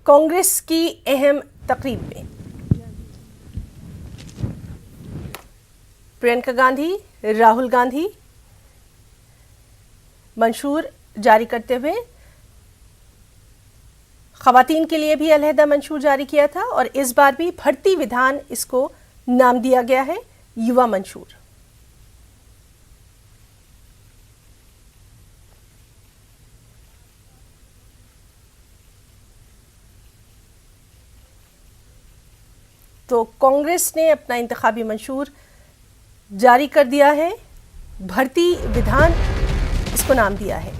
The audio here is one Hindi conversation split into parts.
कांग्रेस की अहम तकरीब में प्रियंका गांधी, राहुल गांधी मंशूर जारी करते हुए खवातीन के लिए भी अलहदा मंशूर जारी किया था और इस बार भी भर्ती विधान इसको नाम दिया गया है युवा मंशूर। तो कांग्रेस ने अपना इंतखाबी मंशूर जारी कर दिया है, भर्ती विधान इसको नाम दिया है।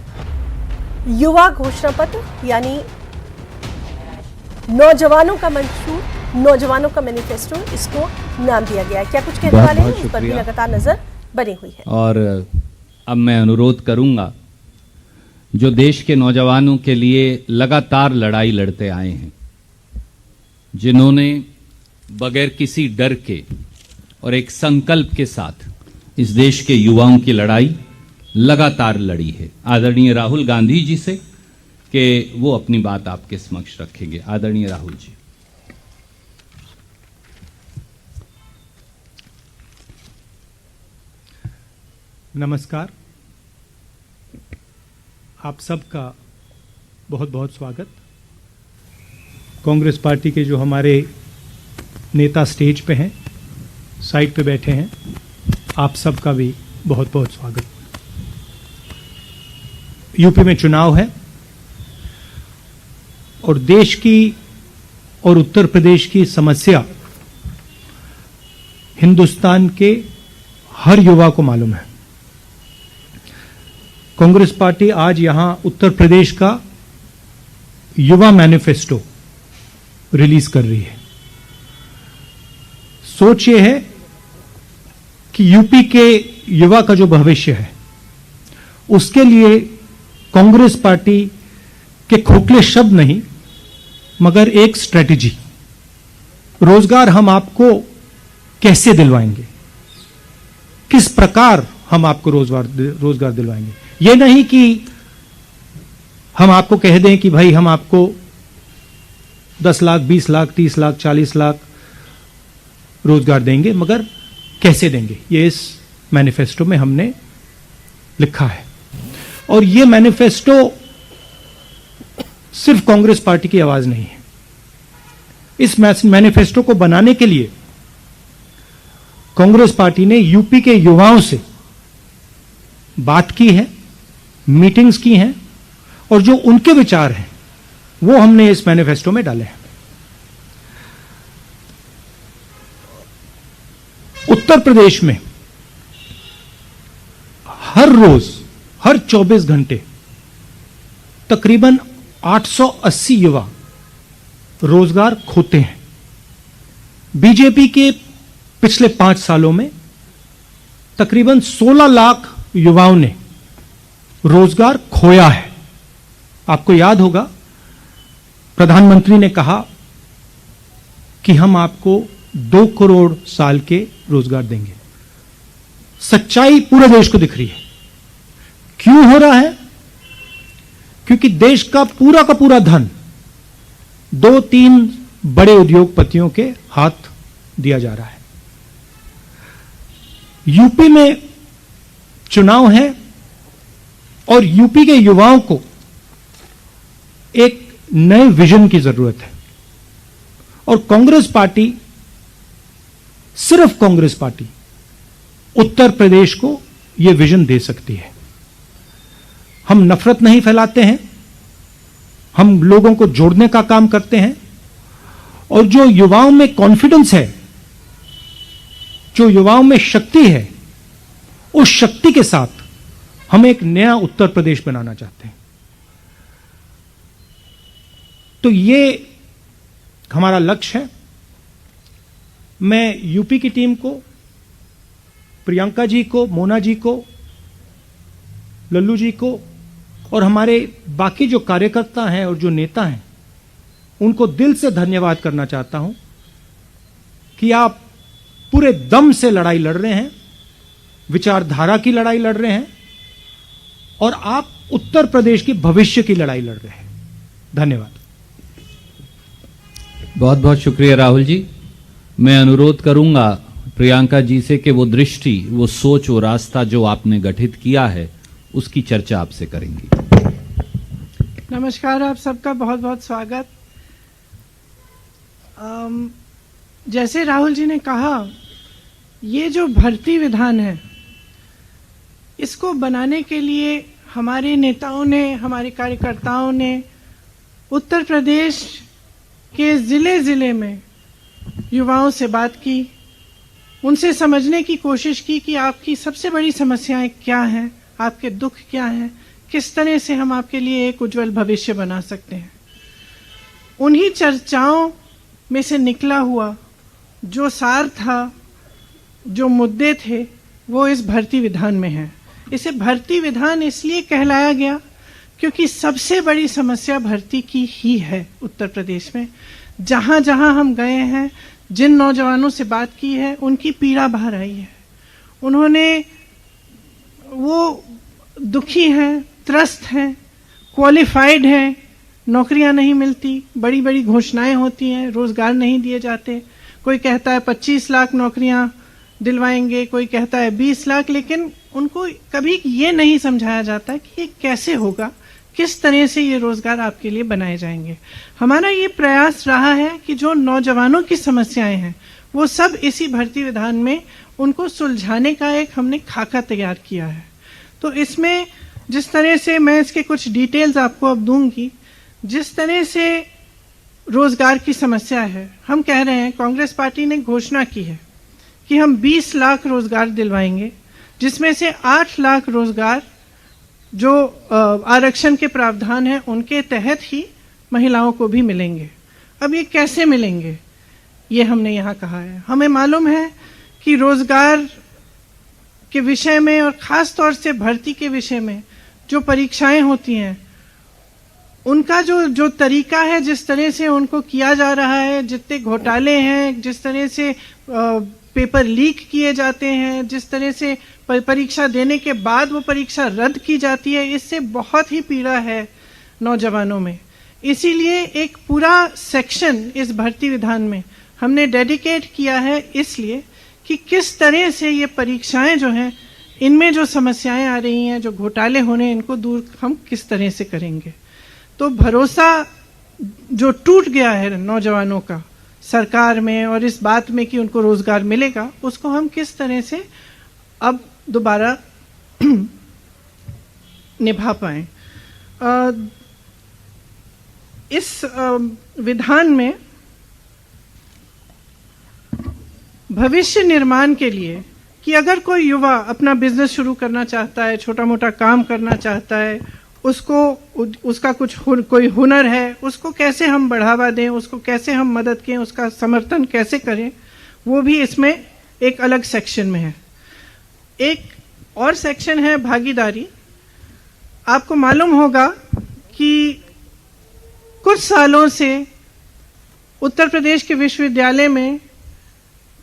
युवा घोषणा पत्र यानी नौजवानों का मंशूर, नौजवानों का मैनिफेस्टो इसको नाम दिया गया है। क्या कुछ कहने वाले हैं, इस पर भी लगातार नजर बनी हुई है। और अब मैं अनुरोध करूंगा, जो देश के नौजवानों के लिए लगातार लड़ाई लड़ते आए हैं, जिन्होंने बगैर किसी डर के और एक संकल्प के साथ इस देश के युवाओं की लड़ाई लगातार लड़ी है, आदरणीय राहुल गांधी जी से कि वो अपनी बात आपके समक्ष रखेंगे। आदरणीय राहुल जी। नमस्कार, आप सबका बहुत बहुत स्वागत। कांग्रेस पार्टी के जो हमारे नेता स्टेज पे हैं, साइड पे बैठे हैं, आप सबका भी बहुत बहुत स्वागत। यूपी में चुनाव है और देश की और उत्तर प्रदेश की समस्या हिंदुस्तान के हर युवा को मालूम है। कांग्रेस पार्टी आज यहां उत्तर प्रदेश का युवा मैनिफेस्टो रिलीज कर रही है। सोच ये है कि यूपी के युवा का जो भविष्य है उसके लिए कांग्रेस पार्टी के खोखले शब्द नहीं मगर एक स्ट्रेटजी, रोजगार हम आपको कैसे दिलवाएंगे, किस प्रकार हम आपको रोजगार दिलवाएंगे। ये नहीं कि हम आपको कह दें कि भाई हम आपको 10 लाख, 20 लाख, 30 लाख, 40 लाख रोजगार देंगे, मगर कैसे देंगे, ये इस मैनिफेस्टो में हमने लिखा है। और ये मैनिफेस्टो सिर्फ कांग्रेस पार्टी की आवाज नहीं है। इस मैनिफेस्टो को बनाने के लिए कांग्रेस पार्टी ने यूपी के युवाओं से बात की है, मीटिंग्स की हैं और जो उनके विचार हैं वो हमने इस मैनिफेस्टो में डाले हैं। उत्तर प्रदेश में हर रोज, हर 24 घंटे तकरीबन 880 युवा रोजगार खोते हैं। बीजेपी के पिछले 5 सालों में तकरीबन 16 लाख युवाओं ने रोजगार खोया है। आपको याद होगा, प्रधानमंत्री ने कहा कि हम आपको 2 करोड़ साल के रोजगार देंगे। सच्चाई पूरे देश को दिख रही है। क्यों हो रहा है? क्योंकि देश का पूरा धन 2-3 बड़े उद्योगपतियों के हाथ दिया जा रहा है। यूपी में चुनाव है और यूपी के युवाओं को एक नए विजन की जरूरत है और कांग्रेस पार्टी, सिर्फ कांग्रेस पार्टी उत्तर प्रदेश को यह विजन दे सकती है। हम नफरत नहीं फैलाते हैं, हम लोगों को जोड़ने का काम करते हैं और जो युवाओं में कॉन्फिडेंस है, जो युवाओं में शक्ति है, उस शक्ति के साथ हम एक नया उत्तर प्रदेश बनाना चाहते हैं। तो ये हमारा लक्ष्य है। मैं यूपी की टीम को, प्रियंका जी को, मोना जी को, लल्लू जी को और हमारे बाकी जो कार्यकर्ता हैं और जो नेता हैं, उनको दिल से धन्यवाद करना चाहता हूं कि आप पूरे दम से लड़ाई लड़ रहे हैं, विचारधारा की लड़ाई लड़ रहे हैं और आप उत्तर प्रदेश के भविष्य की लड़ाई लड़ रहे हैं। धन्यवाद। बहुत बहुत शुक्रिया राहुल जी। मैं अनुरोध करूंगा प्रियंका जी से कि वो दृष्टि, वो सोच, वो रास्ता जो आपने गठित किया है उसकी चर्चा आपसे करेंगी। नमस्कार, आप सबका बहुत बहुत स्वागत। जैसे राहुल जी ने कहा, ये जो भर्ती विधान है, इसको बनाने के लिए हमारे नेताओं ने, हमारे कार्यकर्ताओं ने उत्तर प्रदेश के ज़िले ज़िले में युवाओं से बात की, उनसे समझने की कोशिश की कि आपकी सबसे बड़ी समस्याएं क्या हैं, आपके दुख क्या हैं, किस तरह से हम आपके लिए एक उज्जवल भविष्य बना सकते हैं। उन्हीं चर्चाओं में से निकला हुआ जो सार था, जो मुद्दे थे, वो इस भर्ती विधान में है। इसे भर्ती विधान इसलिए कहलाया गया क्योंकि सबसे बड़ी समस्या भर्ती की ही है उत्तर प्रदेश में। जहाँ जहाँ हम गए हैं, जिन नौजवानों से बात की है, उनकी पीड़ा बाहर आई है। उन्होंने, वो दुखी हैं, त्रस्त हैं, क्वालिफाइड हैं, नौकरियां नहीं मिलती, बड़ी बड़ी घोषणाएं होती हैं, रोजगार नहीं दिए जाते। कोई कहता है 25 लाख नौकरियां दिलवाएंगे, कोई कहता है 20 लाख, लेकिन उनको कभी ये नहीं समझाया जाता कि ये कैसे होगा, किस तरह से ये रोजगार आपके लिए बनाए जाएंगे। हमारा ये प्रयास रहा है कि जो नौजवानों की समस्याएं हैं वो सब इसी भर्ती विधान में उनको सुलझाने का एक हमने खाका तैयार किया है। तो इसमें जिस तरह से, मैं इसके कुछ डिटेल्स आपको अब दूंगी, जिस तरह से रोजगार की समस्या है, हम कह रहे हैं, कांग्रेस पार्टी ने घोषणा की है कि हम 20 लाख रोजगार दिलवाएंगे, जिसमें से 8 लाख रोजगार जो आरक्षण के प्रावधान है उनके तहत ही महिलाओं को भी मिलेंगे। अब ये कैसे मिलेंगे, ये हमने यहाँ कहा है। हमें मालूम है कि रोजगार के विषय में और खास तौर से भर्ती के विषय में जो परीक्षाएं होती हैं, उनका जो तरीका है, जिस तरह से उनको किया जा रहा है, जितने घोटाले हैं, जिस तरह से पेपर लीक किए जाते हैं, जिस तरह से परीक्षा देने के बाद वो परीक्षा रद्द की जाती है, इससे बहुत ही पीड़ा है नौजवानों में। इसीलिए एक पूरा सेक्शन इस भर्ती विधान में हमने डेडिकेट किया है, इसलिए कि किस तरह से ये परीक्षाएं जो हैं, इनमें जो समस्याएं आ रही हैं, जो घोटाले होने, इनको दूर हम किस तरह से करेंगे। तो भरोसा जो टूट गया है नौजवानों का सरकार में और इस बात में कि उनको रोजगार मिलेगा, उसको हम किस तरह से अब दोबारा निभा पाएं। इस विधान में भविष्य निर्माण के लिए कि अगर कोई युवा अपना बिजनेस शुरू करना चाहता है, छोटा मोटा काम करना चाहता है, उसका कोई हुनर है, उसको कैसे हम बढ़ावा दें, उसको कैसे हम मदद करें, उसका समर्थन कैसे करें, वो भी इसमें एक अलग सेक्शन में है। एक और सेक्शन है भागीदारी। आपको मालूम होगा कि कुछ सालों से उत्तर प्रदेश के विश्वविद्यालय में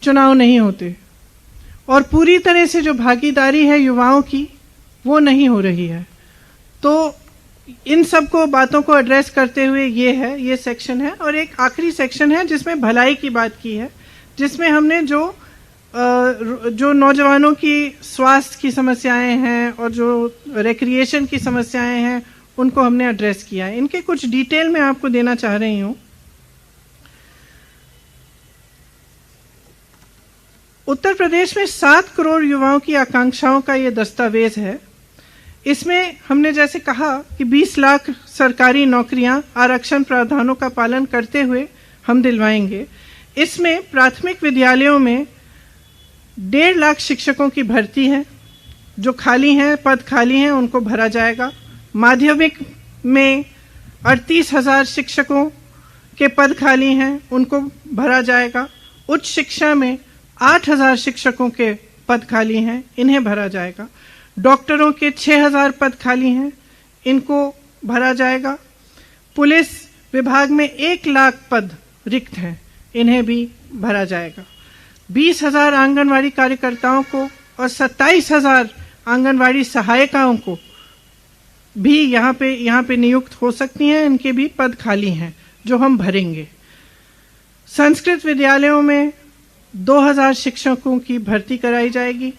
चुनाव नहीं होते और पूरी तरह से जो भागीदारी है युवाओं की, वो नहीं हो रही है। तो इन सब को बातों को एड्रेस करते हुए ये सेक्शन है। और एक आखिरी सेक्शन है जिसमें भलाई की बात की है, जिसमें हमने जो नौजवानों की स्वास्थ्य की समस्याएं हैं और जो रिक्रिएशन की समस्याएं हैं, उनको हमने एड्रेस किया है। इनके कुछ डिटेल मैं आपको देना चाह रही हूँ। उत्तर प्रदेश में 7 करोड़ युवाओं की आकांक्षाओं का ये दस्तावेज है। इसमें हमने जैसे कहा कि 20 लाख सरकारी नौकरियां आरक्षण प्रावधानों का पालन करते हुए हम दिलवाएंगे। इसमें प्राथमिक विद्यालयों में 1.5 लाख शिक्षकों की भर्ती है, जो खाली हैं, पद खाली हैं, उनको भरा जाएगा। माध्यमिक में 38,000 शिक्षकों के पद खाली हैं, उनको भरा जाएगा। उच्च शिक्षा में 8,000 शिक्षकों के पद खाली हैं, इन्हें भरा जाएगा। डॉक्टरों के 6,000 पद खाली हैं, इनको भरा जाएगा। पुलिस विभाग में 1 लाख पद रिक्त हैं, इन्हें भी भरा जाएगा। 20,000 आंगनवाड़ी कार्यकर्ताओं को और 27,000 आंगनवाड़ी सहायिकाओं को भी यहाँ पे नियुक्त हो सकती हैं, इनके भी पद खाली हैं जो हम भरेंगे। संस्कृत विद्यालयों में 2000 शिक्षकों की भर्ती कराई जाएगी।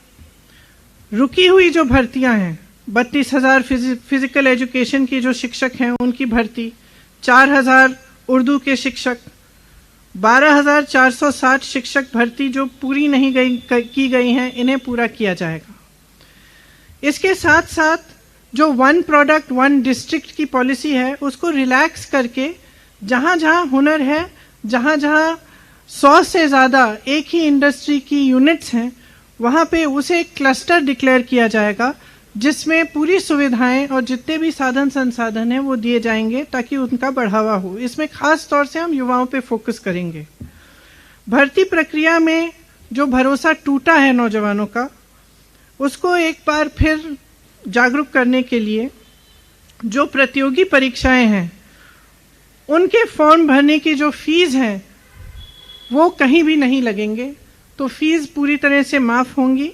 रुकी हुई जो भर्तियां हैं, 32,000 फिजिकल एजुकेशन की जो शिक्षक हैं उनकी भर्ती, 4,000 उर्दू के शिक्षक, 12,460 शिक्षक भर्ती जो पूरी नहीं की गई हैं, इन्हें पूरा किया जाएगा। इसके साथ साथ जो वन प्रोडक्ट वन डिस्ट्रिक्ट की पॉलिसी है उसको रिलैक्स करके जहां जहां हुनर है, जहां जहां 100 से ज़्यादा एक ही इंडस्ट्री की यूनिट्स हैं, वहां पे उसे क्लस्टर डिक्लेयर किया जाएगा जिसमें पूरी सुविधाएं और जितने भी साधन संसाधन हैं वो दिए जाएंगे ताकि उनका बढ़ावा हो। इसमें खास तौर से हम युवाओं पे फोकस करेंगे। भर्ती प्रक्रिया में जो भरोसा टूटा है नौजवानों का, उसको एक बार फिर जागरूक करने के लिए जो प्रतियोगी परीक्षाएं हैं उनके फॉर्म भरने की जो फीस है वो कहीं भी नहीं लगेंगे, तो फीस पूरी तरह से माफ होंगी।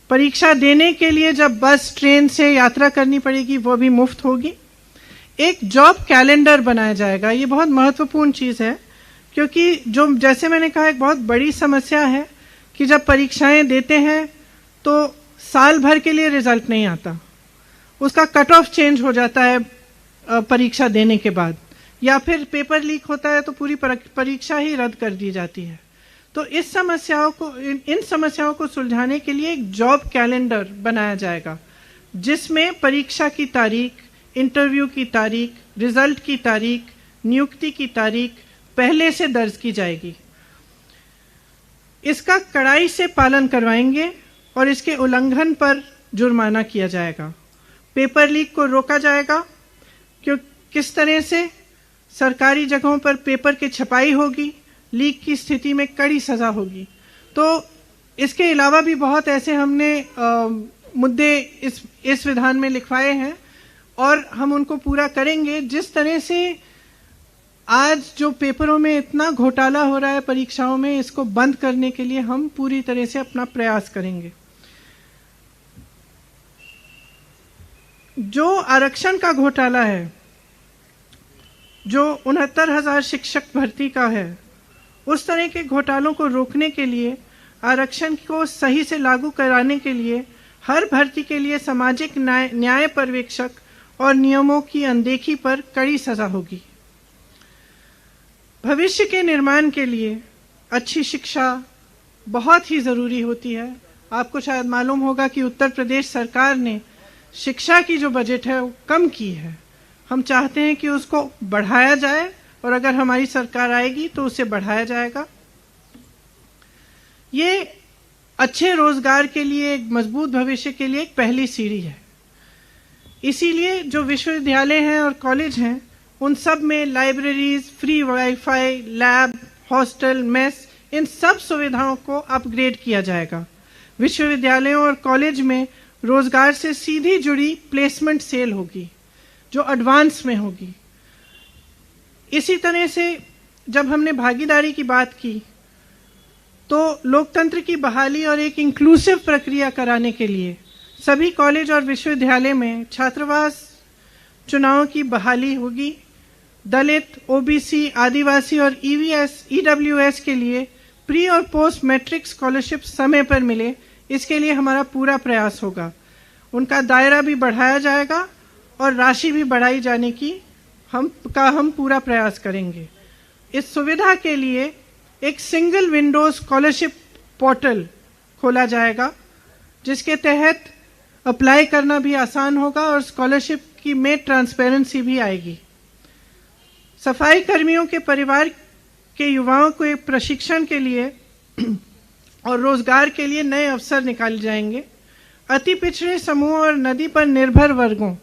परीक्षा देने के लिए जब बस ट्रेन से यात्रा करनी पड़ेगी वो भी मुफ्त होगी। एक जॉब कैलेंडर बनाया जाएगा, ये बहुत महत्वपूर्ण चीज़ है क्योंकि जो जैसे मैंने कहा एक बहुत बड़ी समस्या है कि जब परीक्षाएं देते हैं तो साल भर के लिए रिजल्ट नहीं आता, उसका कट ऑफ चेंज हो जाता है परीक्षा देने के बाद, या फिर पेपर लीक होता है तो पूरी परीक्षा ही रद्द कर दी जाती है। तो इन समस्याओं को सुलझाने के लिए एक जॉब कैलेंडर बनाया जाएगा जिसमें परीक्षा की तारीख, इंटरव्यू की तारीख, रिजल्ट की तारीख, नियुक्ति की तारीख पहले से दर्ज की जाएगी। इसका कड़ाई से पालन करवाएंगे और इसके उल्लंघन पर जुर्माना किया जाएगा। पेपर लीक को रोका जाएगा, क्यों किस तरह से सरकारी जगहों पर पेपर की छपाई होगी, लीक की स्थिति में कड़ी सजा होगी। तो इसके अलावा भी बहुत ऐसे हमने मुद्दे इस विधान में लिखवाए हैं और हम उनको पूरा करेंगे। जिस तरह से आज जो पेपरों में इतना घोटाला हो रहा है परीक्षाओं में, इसको बंद करने के लिए हम पूरी तरह से अपना प्रयास करेंगे। जो आरक्षण का घोटाला है, जो 69,000 शिक्षक भर्ती का है, उस तरह के घोटालों को रोकने के लिए, आरक्षण को सही से लागू कराने के लिए हर भर्ती के लिए सामाजिक न्याय पर्यवेक्षक और नियमों की अनदेखी पर कड़ी सजा होगी। भविष्य के निर्माण के लिए अच्छी शिक्षा बहुत ही ज़रूरी होती है। आपको शायद मालूम होगा कि उत्तर प्रदेश सरकार ने शिक्षा की जो बजट है वो कम की है। हम चाहते हैं कि उसको बढ़ाया जाए और अगर हमारी सरकार आएगी तो उसे बढ़ाया जाएगा। ये अच्छे रोजगार के लिए, एक मजबूत भविष्य के लिए एक पहली सीढ़ी है। इसीलिए जो विश्वविद्यालय हैं और कॉलेज हैं उन सब में libraries, free WiFi, lab, hostel, mess, इन सब सुविधाओं को अपग्रेड किया जाएगा। विश्वविद्यालयों और कॉलेज में रोजगार से सीधी जुड़ी प्लेसमेंट सेल होगी जो एडवांस में होगी। इसी तरह से जब हमने भागीदारी की बात की तो लोकतंत्र की बहाली और एक इंक्लूसिव प्रक्रिया कराने के लिए सभी कॉलेज और विश्वविद्यालय में छात्रावास चुनाव की बहाली होगी। दलित, ओबीसी, आदिवासी और ईडब्ल्यूएस के लिए प्री और पोस्ट मैट्रिक स्कॉलरशिप समय पर मिले, इसके लिए हमारा पूरा प्रयास होगा। उनका दायरा भी बढ़ाया जाएगा और राशि भी बढ़ाई जाने की हम पूरा प्रयास करेंगे। इस सुविधा के लिए एक सिंगल विंडो स्कॉलरशिप पोर्टल खोला जाएगा जिसके तहत अप्लाई करना भी आसान होगा और स्कॉलरशिप की में ट्रांसपेरेंसी भी आएगी। सफाई कर्मियों के परिवार के युवाओं को एक प्रशिक्षण के लिए और रोजगार के लिए नए अवसर निकाले जाएंगे। अति पिछड़े समूह और नदी पर निर्भर वर्गों,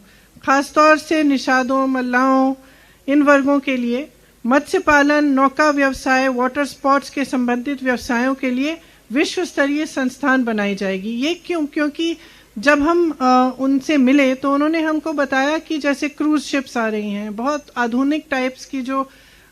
खासतौर से निषादों, मल्लाहों, इन वर्गों के लिए मत्स्य पालन, नौका व्यवसाय, वाटर स्पोर्ट्स के संबंधित व्यवसायों के लिए विश्व स्तरीय संस्थान बनाई जाएगी। ये क्योंकि जब हम उनसे मिले तो उन्होंने हमको बताया कि जैसे क्रूज शिप्स आ रही हैं, बहुत आधुनिक टाइप्स की जो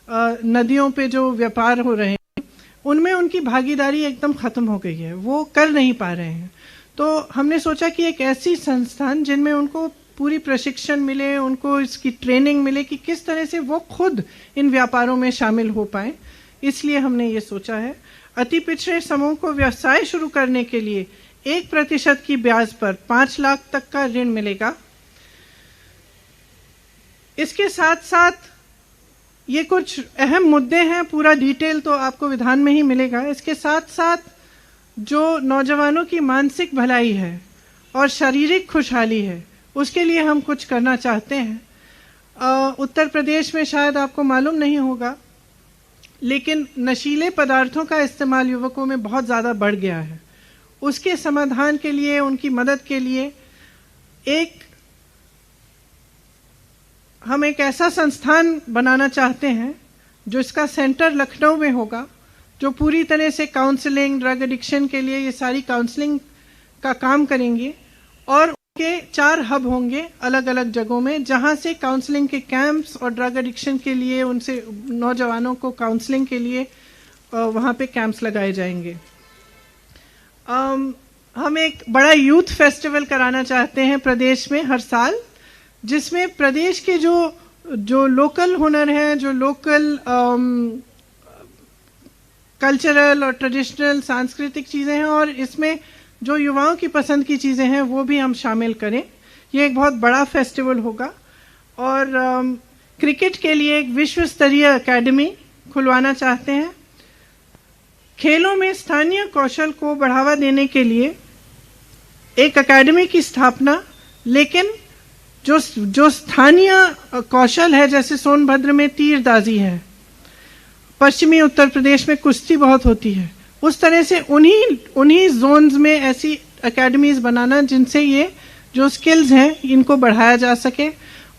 नदियों पे जो व्यापार हो रहे हैं, उनमें उनकी भागीदारी एकदम ख़त्म हो गई है, वो कर नहीं पा रहे हैं। तो हमने सोचा कि एक ऐसी संस्थान जिनमें उनको पूरी प्रशिक्षण मिले, उनको इसकी ट्रेनिंग मिले कि किस तरह से वो खुद इन व्यापारों में शामिल हो पाए, इसलिए हमने ये सोचा है अति पिछड़े समूह को व्यवसाय शुरू करने के लिए 1% की ब्याज पर 5 लाख तक का ऋण मिलेगा। इसके साथ साथ ये कुछ अहम मुद्दे हैं, पूरा डिटेल तो आपको विधान में ही मिलेगा। इसके साथ साथ जो नौजवानों की मानसिक भलाई है और शारीरिक खुशहाली है, उसके लिए हम कुछ करना चाहते हैं। उत्तर प्रदेश में शायद आपको मालूम नहीं होगा, लेकिन नशीले पदार्थों का इस्तेमाल युवकों में बहुत ज़्यादा बढ़ गया है। उसके समाधान के लिए, उनकी मदद के लिए हम एक ऐसा संस्थान बनाना चाहते हैं जो इसका सेंटर लखनऊ में होगा, जो पूरी तरह से काउंसलिंग, ड्रग एडिक्शन के लिए ये सारी काउंसलिंग का काम करेंगे और उनके 4 हब होंगे अलग अलग जगहों में, जहां से काउंसलिंग के कैंप्स और ड्रग एडिक्शन के लिए उनसे नौजवानों को काउंसलिंग के लिए वहां पे कैंप्स लगाए जाएंगे। हम एक बड़ा यूथ फेस्टिवल कराना चाहते हैं प्रदेश में हर साल, जिसमें प्रदेश के जो लोकल हुनर हैं, जो लोकल कल्चरल और ट्रेडिशनल सांस्कृतिक चीज़ें हैं और इसमें जो युवाओं की पसंद की चीज़ें हैं वो भी हम शामिल करें। ये एक बहुत बड़ा फेस्टिवल होगा। और क्रिकेट के लिए एक विश्व स्तरीय एकेडमी खुलवाना चाहते हैं। खेलों में स्थानीय कौशल को बढ़ावा देने के लिए एक एकेडमी की स्थापना, लेकिन जो स्थानीय कौशल है, जैसे सोनभद्र में तीरंदाजी है, पश्चिमी उत्तर प्रदेश में कुश्ती बहुत होती है, उस तरह से उन्हीं जोन्स में ऐसी एकेडमीज बनाना जिनसे ये जो स्किल्स हैं इनको बढ़ाया जा सके।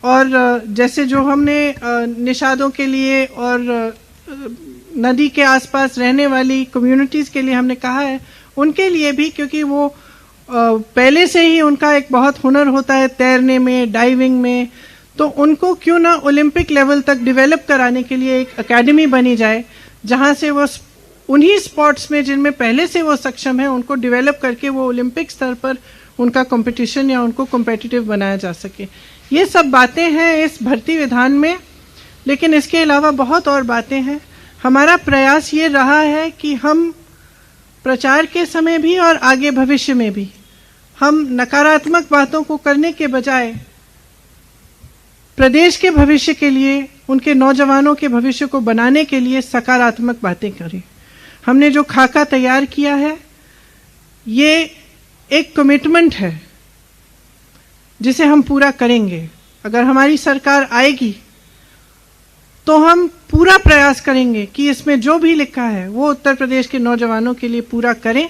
और जैसे जो हमने निषादों के लिए और नदी के आसपास रहने वाली कम्युनिटीज़ के लिए हमने कहा है, उनके लिए भी, क्योंकि वो पहले से ही उनका एक बहुत हुनर होता है तैरने में, डाइविंग में, तो उनको क्यों ना ओलंपिक लेवल तक डेवलप कराने के लिए एक एकेडमी बनी जाए, जहां से वो उन्हीं स्पोर्ट्स में जिनमें पहले से वो सक्षम है उनको डेवलप करके वो ओलंपिक स्तर पर उनका कंपटीशन या उनको कॉम्पिटिटिव बनाया जा सके। ये सब बातें हैं इस भर्ती विधान में, लेकिन इसके अलावा बहुत और बातें हैं। हमारा प्रयास ये रहा है कि हम प्रचार के समय भी और आगे भविष्य में भी हम नकारात्मक बातों को करने के बजाय प्रदेश के भविष्य के लिए, उनके नौजवानों के भविष्य को बनाने के लिए सकारात्मक बातें करें। हमने जो खाका तैयार किया है ये एक कमिटमेंट है जिसे हम पूरा करेंगे। अगर हमारी सरकार आएगी तो हम पूरा प्रयास करेंगे कि इसमें जो भी लिखा है वो उत्तर प्रदेश के नौजवानों के लिए पूरा करें,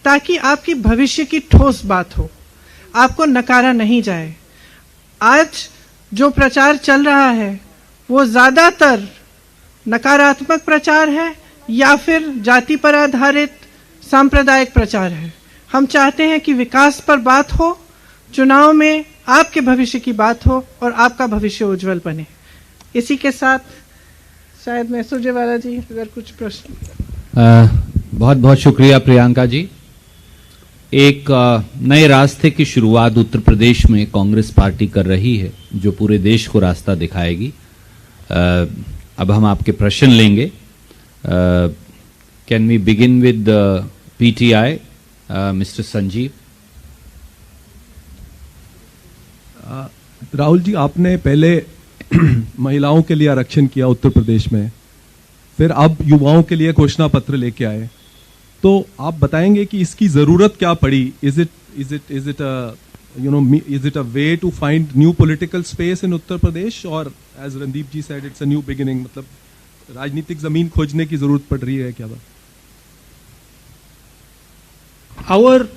ताकि आपकी भविष्य की ठोस बात हो, आपको नकारा नहीं जाए। आज जो प्रचार चल रहा है वो ज़्यादातर नकारात्मक प्रचार है या फिर जाति पर आधारित सांप्रदायिक प्रचार है। हम चाहते हैं कि विकास पर बात हो, चुनाव में आपके भविष्य की बात हो और आपका भविष्य उज्जवल बने। इसी के साथ शायद मैं सुरजेवाला जी अगर कुछ प्रश्न। बहुत बहुत शुक्रिया प्रियंका जी। एक नए रास्ते की शुरुआत उत्तर प्रदेश में कांग्रेस पार्टी कर रही है, जो पूरे देश को रास्ता दिखाएगी। अब हम आपके प्रश्न लेंगे। Can we begin with PTI, mister Sanjeev. Rahul ji, आपने पहले महिलाओं के लिए आरक्षण किया उत्तर प्रदेश में, फिर अब युवाओं के लिए घोषणा पत्र लेके आए, तो आप बताएंगे कि इसकी जरूरत क्या पड़ी? Is it a way to find new political space in Uttar Pradesh, और as Randeep ji said it's a new beginning, मतलब राजनीतिक जमीन खोजने की जरूरत पड़ रही है क्या बात? Our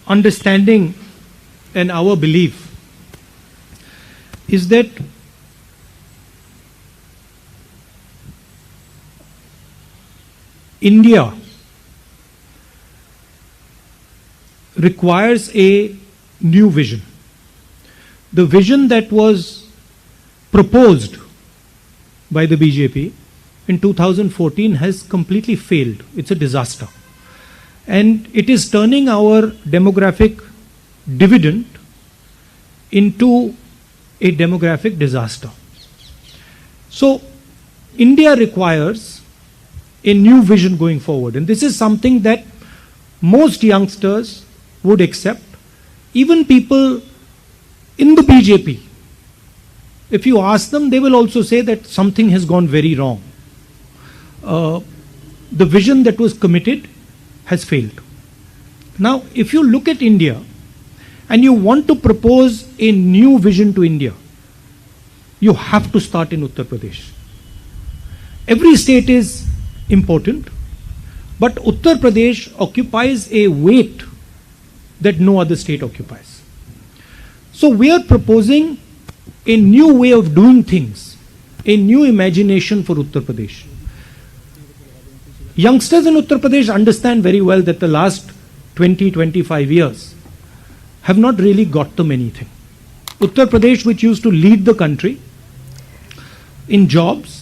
understanding and our belief is that India requires a new vision. The vision that was proposed by the BJP in 2014 has completely failed. It's a disaster. And it is turning our demographic dividend into a demographic disaster. So, India requires a new vision going forward. And this is something that most youngsters would accept. Even people in the BJP, if you ask them, they will also say that something has gone very wrong. The vision that was committed has failed. Now, if you look at India and you want to propose a new vision to India, you have to start in Uttar Pradesh. Every state is important, but Uttar Pradesh occupies a weight that no other state occupies. So we are proposing a new way of doing things, a new imagination for Uttar Pradesh. Youngsters in Uttar Pradesh understand very well that the last 20-25 years have not really got them anything. Uttar Pradesh, which used to lead the country in jobs,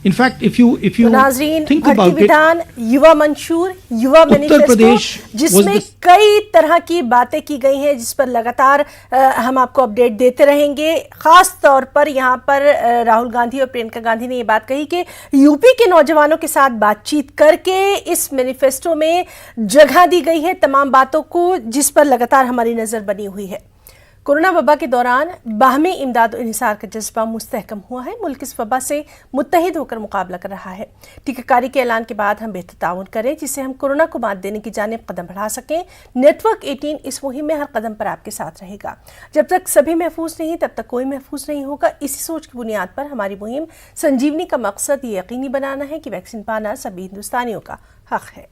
in fact, if you नाज़रीन, think भर्ती about it, विधान, युवा मंशूर, युवा उत्तर प्रदेश मैनिफेस्टो, जिसमें was कई तरह की बातें की गई हैं, जिस पर लगातार हम आपको अपडेट देते रहेंगे। खास तौर पर यहाँ पर राहुल गांधी और प्रियंका गांधी ने ये बात कही कि यूपी के नौजवानों के साथ बातचीत करके इस मैनिफेस्टो में जगह दी गई है तमाम बातों को, जिस पर लगातार हमारी नजर बनी हुई है। कोरोना वबा के दौरान बाहमी इमदाद और इंसार का जज्बा मुस्तहकम हुआ है। मुल्क इस वबा से मुत्तहिद होकर मुकाबला कर रहा है। टीकाकारी के ऐलान के बाद हम बेहतर ताउन करें, जिससे हम कोरोना को मात देने की जानिब कदम बढ़ा सकें। नेटवर्क 18 इस मुहिम में हर कदम पर आपके साथ रहेगा। जब तक सभी महफूज नहीं, तब तक कोई महफूज नहीं होगा। इसी सोच की बुनियाद पर हमारी मुहिम संजीवनी का मकसद ये यकीनी बनाना है कि वैक्सीन पाना सभी हिंदुस्तानियों का हक है।